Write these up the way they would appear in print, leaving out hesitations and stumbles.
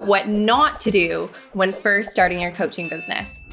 what not to do when first starting your coaching business.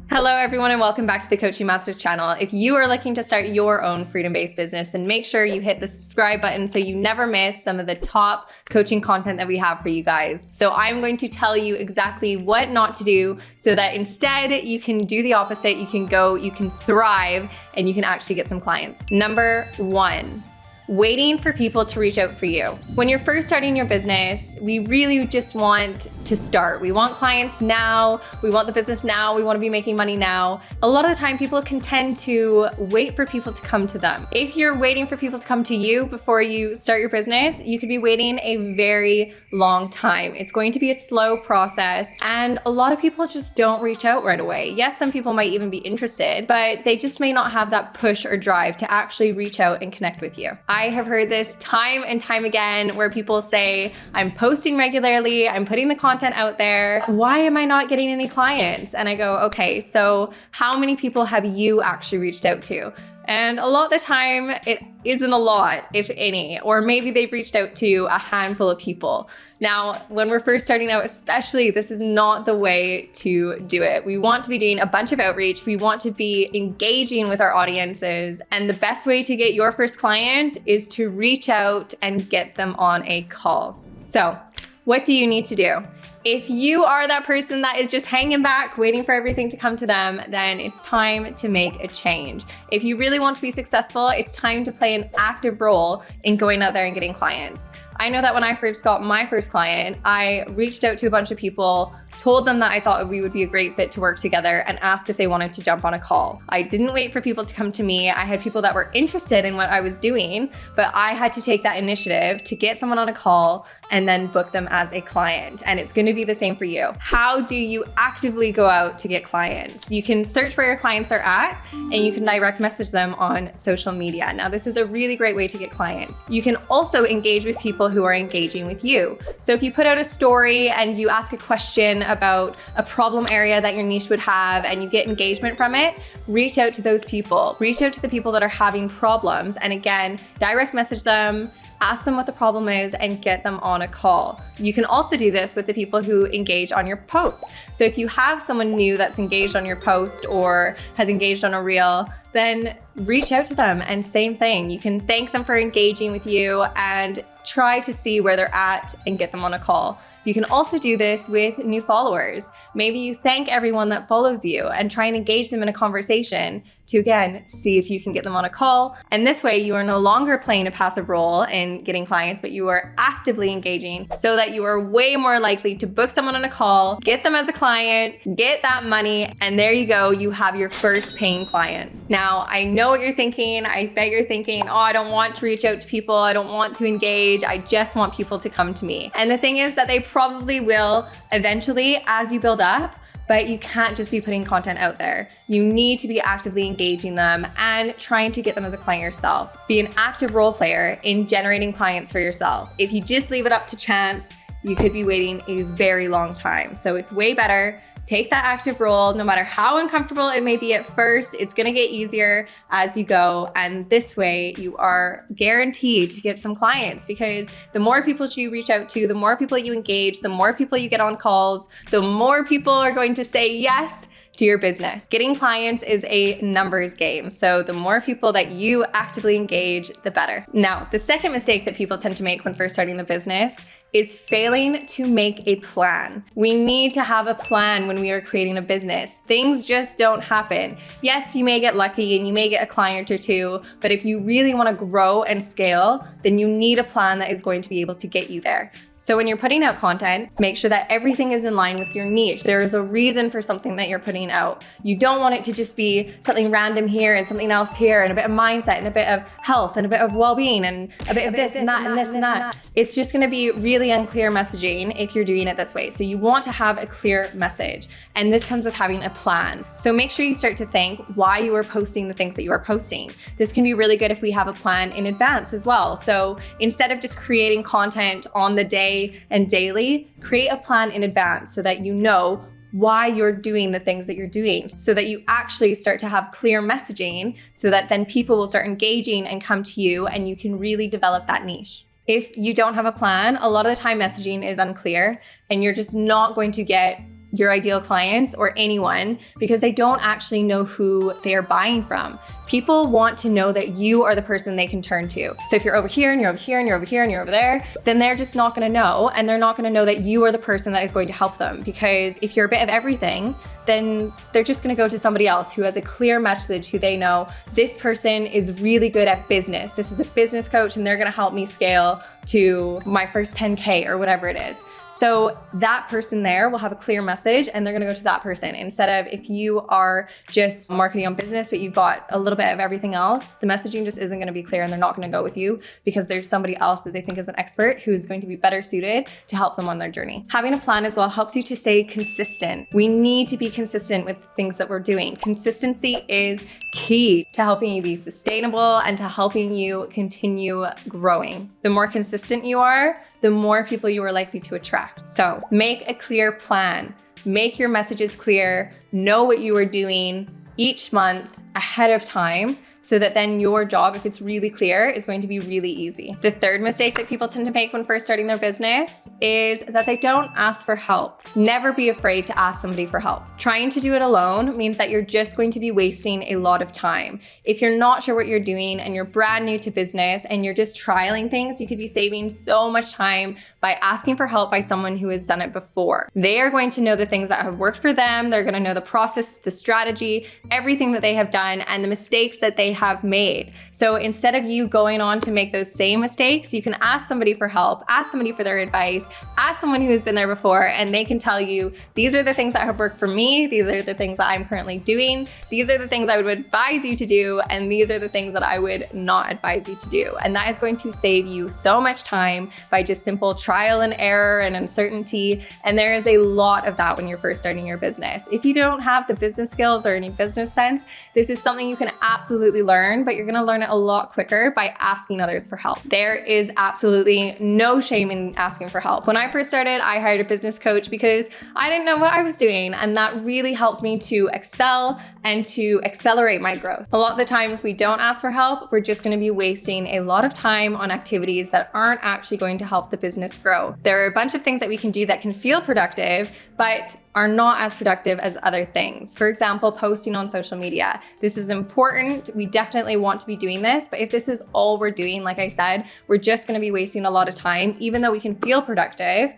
Hello everyone and welcome back to the Coaching Masters channel. If you are looking to start your own freedom-based business, then make sure you hit the subscribe button so you never miss some of the top coaching content that we have for you guys. So I'm going to tell you exactly what not to do so that instead you can do the opposite. You can thrive, and you can actually get some clients. Number 1. Waiting for people to reach out for you. When you're first starting your business, we really just want to start. We want clients now. We want the business now. We want to be making money now. A lot of the time, people can tend to wait for people to come to them. If you're waiting for people to come to you before you start your business, you could be waiting a very long time. It's going to be a slow process, and a lot of people just don't reach out right away. Yes, some people might even be interested, but they just may not have that push or drive to actually reach out and connect with you. I have heard this time and time again where people say, I'm posting regularly, I'm putting the content out there. Why am I not getting any clients? And I go, okay, so how many people have you actually reached out to? And a lot of the time, it isn't a lot, if any, or maybe they've reached out to a handful of people. Now, when we're first starting out, especially, this is not the way to do it. We want to be doing a bunch of outreach. We want to be engaging with our audiences. And the best way to get your first client is to reach out and get them on a call. So, what do you need to do? If you are that person that is just hanging back, waiting for everything to come to them, then it's time to make a change. If you really want to be successful, it's time to play an active role in going out there and getting clients. I know that when I first got my first client, I reached out to a bunch of people, told them that I thought we would be a great fit to work together, and asked if they wanted to jump on a call. I didn't wait for people to come to me. I had people that were interested in what I was doing, but I had to take that initiative to get someone on a call and then book them as a client. And it's going to be the same for you. How do you actively go out to get clients? You can search where your clients are at, and you can direct message them on social media. Now, this is a really great way to get clients. You can also engage with people who are engaging with you. So if you put out a story and you ask a question about a problem area that your niche would have and you get engagement from it, reach out to those people. Reach out to the people that are having problems, and again, direct message them, ask them what the problem is, and get them on a call. You can also do this with the people who engage on your posts. So if you have someone new that's engaged on your post or has engaged on a reel, then reach out to them, and same thing. You can thank them for engaging with you and try to see where they're at and get them on a call. You can also do this with new followers. Maybe you thank everyone that follows you and try and engage them in a conversation to, again, see if you can get them on a call. And this way, you are no longer playing a passive role in getting clients, but you are actively engaging so that you are way more likely to book someone on a call, get them as a client, get that money, and there you go, you have your first paying client. Now, I know what you're thinking. I bet you're thinking, oh, I don't want to reach out to people. I don't want to engage. I just want people to come to me. And the thing is that they probably will eventually as you build up, but you can't just be putting content out there. You need to be actively engaging them and trying to get them as a client yourself. Be an active role player in generating clients for yourself. If you just leave it up to chance, you could be waiting a very long time. So it's way better. Take that active role. No matter how uncomfortable it may be at first, it's going to get easier as you go. And this way you are guaranteed to get some clients, because the more people you reach out to, the more people you engage, the more people you get on calls, the more people are going to say yes to your business. Getting clients is a numbers game. So the more people that you actively engage, the better. Now, the second mistake that people tend to make when first starting the business is failing to make a plan. We need to have a plan when we are creating a business. Things just don't happen. Yes, you may get lucky and you may get a client or two, but if you really want to grow and scale, then you need a plan that is going to be able to get you there. So when you're putting out content, make sure that everything is in line with your niche. There is a reason for something that you're putting out. You don't want it to just be something random here and something else here, and a bit of mindset and a bit of health and a bit of well-being and a bit of this and that and this and that. It's just going to be really unclear messaging if you're doing it this way. So you want to have a clear message, and this comes with having a plan. So make sure you start to think why you are posting the things that you are posting. This can be really good if we have a plan in advance as well. So instead of just creating content on the day and daily, create a plan in advance so that you know why you're doing the things that you're doing, so that you actually start to have clear messaging, so that then people will start engaging and come to you and you can really develop that niche. If you don't have a plan, a lot of the time messaging is unclear and you're just not going to get your ideal clients or anyone because they don't actually know who they are buying from. People want to know that you are the person they can turn to. So if you're over here and you're over here and you're over here and you're over there, then they're just not going to know, and they're not going to know that you are the person that is going to help them. Because if you're a bit of everything, then they're just going to go to somebody else who has a clear message, who they know this person is really good at business. This is a business coach and they're going to help me scale to my first 10K or whatever it is. So that person there will have a clear message and they're going to go to that person, instead of if you are just marketing on business, but you've got a little bit of everything else, the messaging just isn't going to be clear and they're not going to go with you because there's somebody else that they think is an expert who's going to be better suited to help them on their journey. Having a plan as well helps you to stay consistent. We need to be consistent with things that we're doing. Consistency is key to helping you be sustainable and to helping you continue growing. The more consistent you are, the more people you are likely to attract. So make a clear plan, make your messages clear, know what you are doing each month ahead of time, so that then your job, if it's really clear, is going to be really easy. The third mistake that people tend to make when first starting their business is that they don't ask for help. Never be afraid to ask somebody for help. Trying to do it alone means that you're just going to be wasting a lot of time. If you're not sure what you're doing and you're brand new to business and you're just trialing things, you could be saving so much time by asking for help by someone who has done it before. They are going to know the things that have worked for them. They're going to know the process, the strategy, everything that they have done, and the mistakes that they have made. So instead of you going on to make those same mistakes, you can ask somebody for help, ask somebody for their advice, ask someone who has been there before, and they can tell you, these are the things that have worked for me, these are the things that I'm currently doing, these are the things I would advise you to do, and these are the things that I would not advise you to do. And that is going to save you so much time by just simple trial and error and uncertainty. And there is a lot of that when you're first starting your business. If you don't have the business skills or any business sense, this is something you can absolutely learn, but you're going to learn it a lot quicker by asking others for help. There is absolutely no shame in asking for help. When I first started, I hired a business coach because I didn't know what I was doing, and that really helped me to excel and to accelerate my growth. A lot of the time, if we don't ask for help, we're just going to be wasting a lot of time on activities that aren't actually going to help the business grow. There are a bunch of things that we can do that can feel productive, but are not as productive as other things. For example, posting on social media. This is important. We definitely want to be doing this, but if this is all we're doing, like I said, we're just going to be wasting a lot of time. Even though we can feel productive,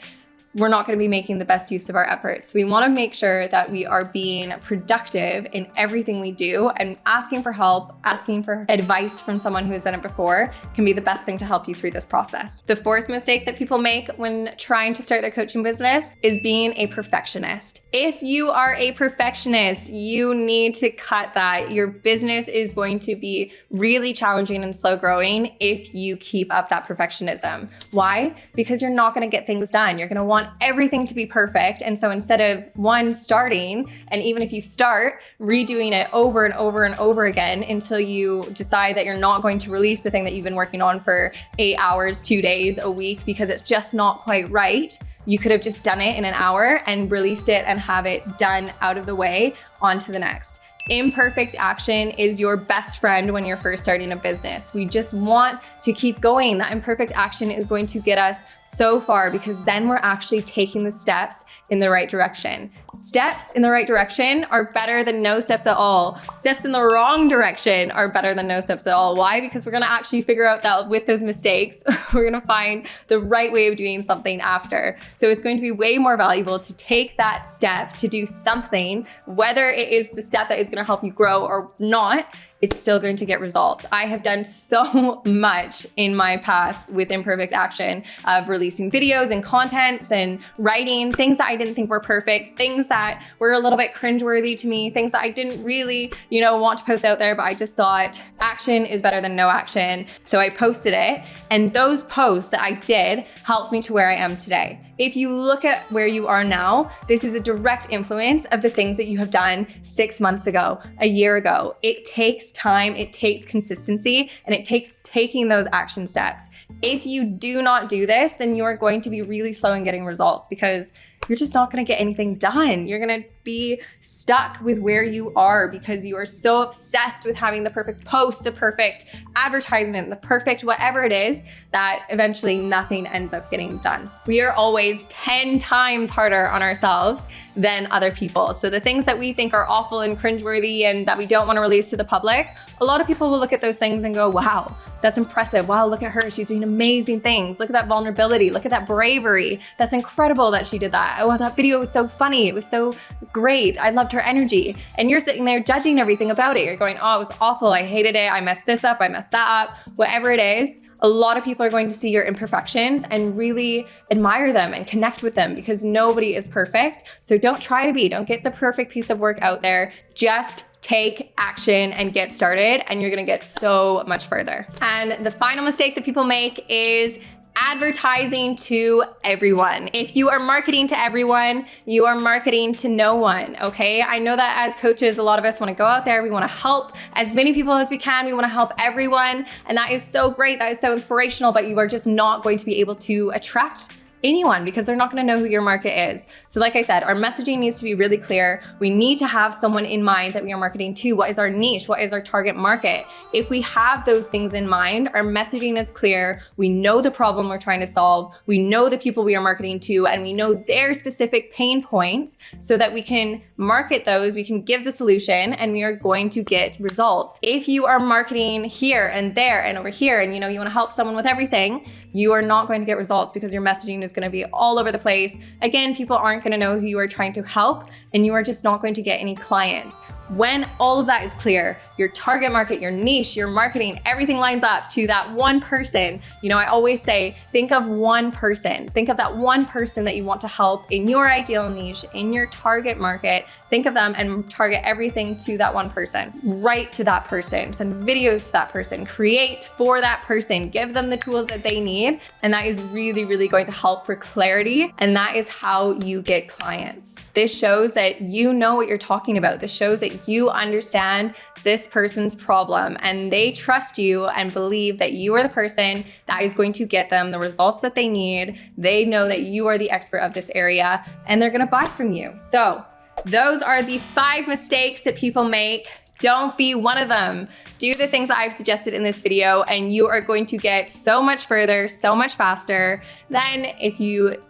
we're not going to be making the best use of our efforts. We want to make sure that we are being productive in everything we do, and asking for help, asking for advice from someone who has done it before can be the best thing to help you through this process. The fourth mistake that people make when trying to start their coaching business is being a perfectionist. If you are a perfectionist, you need to cut that. Your business is going to be really challenging and slow growing if you keep up that perfectionism. Why? Because you're not going to get things done. You're going to want everything to be perfect. And so instead of starting, and even if you start, redoing it over and over and over again until you decide that you're not going to release the thing that you've been working on for 8 hours, 2 days, a week, because it's just not quite right. You could have just done it in an hour and released it and have it done, out of the way, on to the next. Imperfect action is your best friend when you're first starting a business. We just want to keep going. That imperfect action is going to get us so far, because then we're actually taking the steps in the right direction. Steps in the right direction are better than no steps at all. Steps in the wrong direction are better than no steps at all. Why? Because we're going to actually figure out that with those mistakes, we're going to find the right way of doing something after. So it's going to be way more valuable to take that step to do something, whether it is the step that is going to help you grow or not. It's still going to get results. I have done so much in my past with imperfect action of releasing videos and contents and writing things that I didn't think were perfect, things that were a little bit cringeworthy to me, things that I didn't really, want to post out there, but I just thought action is better than no action. So I posted it, and those posts that I did helped me to where I am today. If you look at where you are now, this is a direct influence of the things that you have done 6 months ago, a year ago. It takes time, it takes consistency, and it takes taking those action steps. If you do not do this, then you are going to be really slow in getting results, because you're just not going to get anything done. You're going to be stuck with where you are because you are so obsessed with having the perfect post, the perfect advertisement, the perfect whatever it is, that eventually nothing ends up getting done. We are always 10 times harder on ourselves than other people. So the things that we think are awful and cringeworthy and that we don't want to release to the public, a lot of people will look at those things and go, wow, that's impressive. Wow, look at her. She's doing amazing things. Look at that vulnerability. Look at that bravery. That's incredible that she did that. Oh, that video was so funny. It was so great. I loved her energy. And you're sitting there judging everything about it. You're going, oh, it was awful. I hated it. I messed this up. I messed that up. Whatever it is, a lot of people are going to see your imperfections and really admire them and connect with them because nobody is perfect. So don't try to be. Don't get the perfect piece of work out there. Just take action and get started, and you're gonna get so much further. And the final mistake that people make is advertising to everyone. If you are marketing to everyone, you are marketing to no one, okay? I know that as coaches, a lot of us wanna go out there, we wanna help as many people as we can, we wanna help everyone, and that is so great, that is so inspirational, but you are just not going to be able to attract anyone because they're not going to know who your market is. So like I said, our messaging needs to be really clear. We need to have someone in mind that we are marketing to. What is our niche? What is our target market? If we have those things in mind, our messaging is clear. We know the problem we're trying to solve. We know the people we are marketing to, and we know their specific pain points so that we can market those, we can give the solution, and we are going to get results. If you are marketing here and there and over here, and you want to help someone with everything, you are not going to get results because your messaging is going to be all over the place. Again, people aren't going to know who you are trying to help, and you are just not going to get any clients. When all of that is clear, your target market, your niche, your marketing, everything lines up to that one person. I always say, think of one person. Think of that one person that you want to help in your ideal niche, in your target market. Think of them and target everything to that one person. Write to that person, send videos to that person, create for that person, give them the tools that they need. And that is really, really going to help for clarity. And that is how you get clients. This shows that you know what you're talking about. This shows that you understand this person's problem and they trust you and believe that you are the person that is going to get them the results that they need. They know that you are the expert of this area and they're going to buy from you. So those are the 5 mistakes that people make. Don't be one of them. Do the things that I've suggested in this video and you are going to get so much further, so much faster than if you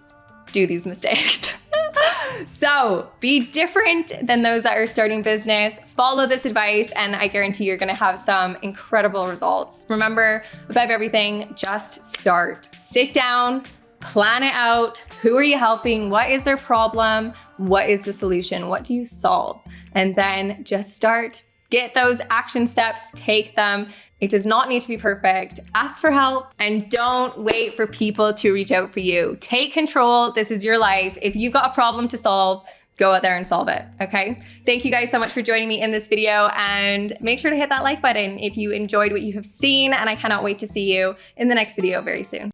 do these mistakes. So be different than those that are starting business. Follow this advice and I guarantee you're gonna have some incredible results. Remember, above everything, just start. Sit down, plan it out. Who are you helping? What is their problem? What is the solution? What do you solve? And then just start. Get those action steps, take them. It does not need to be perfect. Ask for help and don't wait for people to reach out for you. Take control. This is your life. If you've got a problem to solve, go out there and solve it, okay? Thank you guys so much for joining me in this video and make sure to hit that like button if you enjoyed what you have seen, and I cannot wait to see you in the next video very soon.